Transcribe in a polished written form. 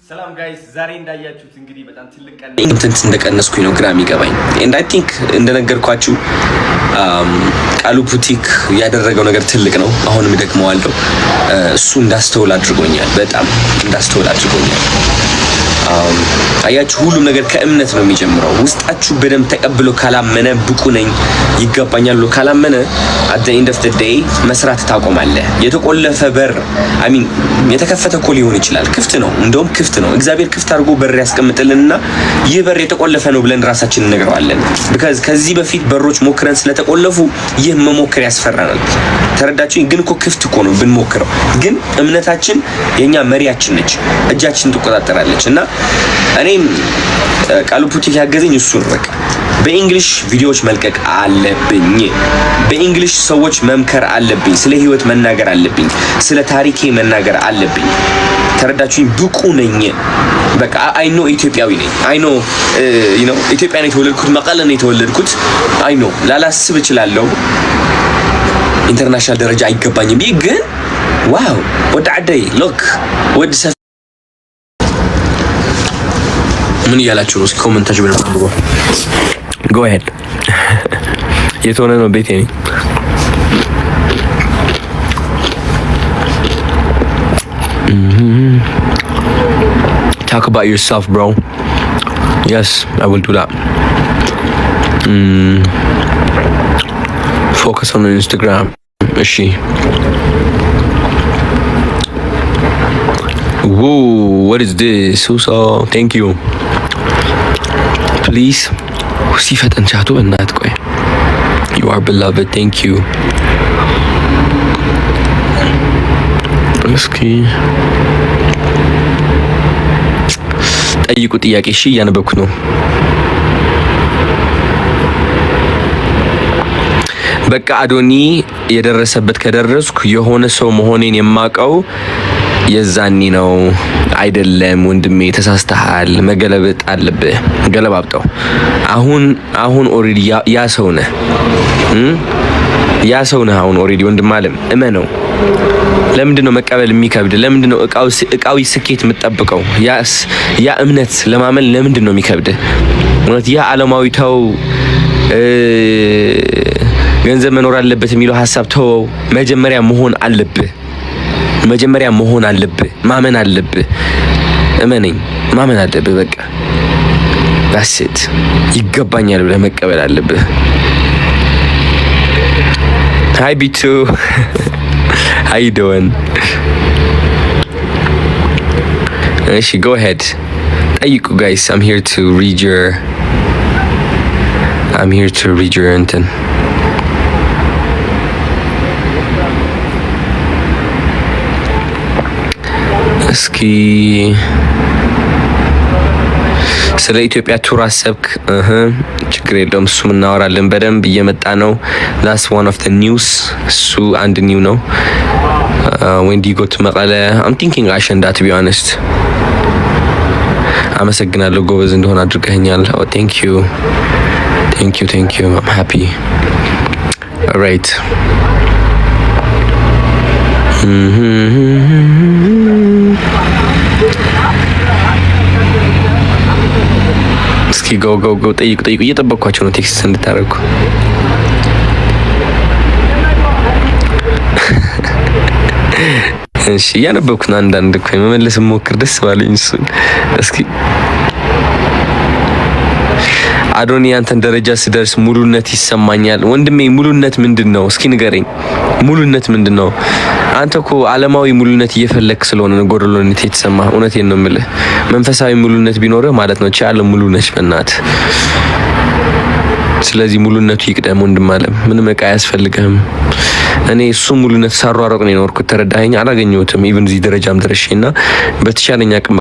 ሰላም ጋይስ ዛሬ እንዳያችሁት እንግዲህ በጣም ትልቅ ቀን ኢንተንስ እንደቀነስኩኝ ነው ግራ የሚገባኝ and I think እንደነገርኳችሁ ቃሉ ፑቲክ ያደረገው ነገር ትልቅ ነው። አሁንም ደግመዋለሁ እሱ እንዳስተውል አድርጎኛል። በጣም እንዳስተውል አድርጎኛል። አያችሁ ሁሉም ነገር ከእምነት ነው የሚጀምረው። ውስጣችሁ በደንብ ተቀብሎ ካላመነ ብቁ ነኝ ይገባኛል ብሎ ካላመነ at the end of the day መስራት ታቆማለህ። የተቆለፈ በር የተከፈተ እኮ ሊሆን ይችላል፣ ክፍት ነው፣ እንደውም ክፍት ነው። እግዚአብሔር ክፍት አድርጎ በር ያስቀምጥልንና ይህ በር የተቆለፈ ነው ብለን ራሳችንን እንነግረዋለን። because ከዚህ በፊት በሮች ሞክረን ስለተቆለፉ ይህ መሞከር ያስፈራናል። ተረዳችሁኝ? ግን እኮ ክፍት እኮ ነው ብንሞክረው። ግን እምነታችን የኛ መሪያችን ነች፣ እጃችን ትቆጣጠራለች። እና እኔም ቃሉ ፑቲክ ያገዘኝ እሱ ነው። በቃ በእንግሊሽ ቪዲዮዎች መልቀቅ አለብኝ፣ በእንግሊሽ ሰዎች መምከር አለብኝ፣ ስለ ህይወት መናገር አለብኝ፣ ስለ ታሪኬ መናገር አለብኝ። ተረዳችሁኝ? ብቁ ነኝ። በቃ አይ ኖ ኢትዮጵያዊ ነኝ። አይ ኖ ኢትዮጵያ ነው የተወለድኩት፣ መቀለ ነው የተወለድኩት። አይ ኖ ላላስብ እችላለሁ፣ ኢንተርናሽናል ደረጃ አይገባኝም። ግን ዋው ወደ አደይ ሎክ ወደ ምን ያላችሁ ነው? ኮሜንታችሁ ብለን አንብቦ go ahead የቶነ ነው ቤቴ ነኝ። Talk about yourself, bro. Yes, I will do that. Focus on Instagram. She. Whoa, what is this? So, thank you. Please. ሲፈጠን ቻቱ እናት ቆይ you are beloved, thank you. እስኪ ጠይቁ ጥያቄ። እሺ እያነበብኩ ነው። በቃ አዶኒ የደረሰበት ከደረስኩ የሆነ ሰው መሆኔን የማውቀው የዛኒ ነው። አይደለም ወንድሜ ተሳስተሃል፣ መገለበጥ አለብህ። ገለባብጠው። አሁን ኦሬዲ ያ ሰው ነህ፣ ያ ሰው ነህ አሁን ኦሬዲ ወንድም አለም እመነው። ለምንድነው መቀበል የሚከብድ? ለምንድነው እቃዊ ስኬት የምትጠብቀው? ያ እምነት ለማመን ለምንድነው የሚከብድ? እውነት ያ ዓለማዊ ተው፣ ገንዘብ መኖር አለበት የሚለው ሐሳብ ተወው። መጀመሪያ መሆን አለብህ። መጀመሪያ መሆን አለብህ፣ ማመን አለብህ። እመነኝ፣ ማመን አለብህ። በቃ ዳሴት ይገባኛል ብለህ መቀበል አለብህ። ሃይ ቢቱ how you doing? እሺ go ahead ጠይቁ guys. I'm here to read your እንትን እስኪ ስለ ኢትዮጵያ ቱር አሰብክ? ችግር የለውም፣ እሱም እናወራለን። በደንብ እየመጣ ነው። that's one of the news። እሱ አንድ ኒው ነው። when do you go to መቀለ? I'm thinking አሸንዳ to be honest። አመሰግናለሁ፣ ጎበዝ እንደሆነ አድርገኛል። oh thank you. I'm happy. all right. እስኪ ጎ ጠይቁ። እየጠበቅኳቸው ነው ቴክስት እንድታደርጉ። እሺ እያነበብኩ ነው። አንዳንድ እኮ መመለስ ሞክር፣ ደስ ባለኝ እሱን። እስኪ አዶኒ አንተን ደረጃ ስደርስ ሙሉነት ይሰማኛል። ወንድሜ ሙሉነት ምንድነው? እስኪ ንገረኝ። ሙሉነት ምንድነው? አንተ እኮ ዓለማዊ ሙሉነት እየፈለክ ስለሆነ ነው ጎደሎነት የተሰማ። እውነቴን ነው የምልህ። መንፈሳዊ ሙሉነት ቢኖርህ ማለት ነው ዓለም ሙሉ ነች በእናትህ። ስለዚህ ሙሉነቱ ይቅደም ወንድም አለም። ምንም እቃ አያስፈልግህም። እኔ እሱ ሙሉነት ሳሯሯቅ ነው የኖርኩት። ተረዳኸኝ? አላገኘሁትም። ኢቭን እዚህ ደረጃም ደርሼና በተሻለኝ አቅም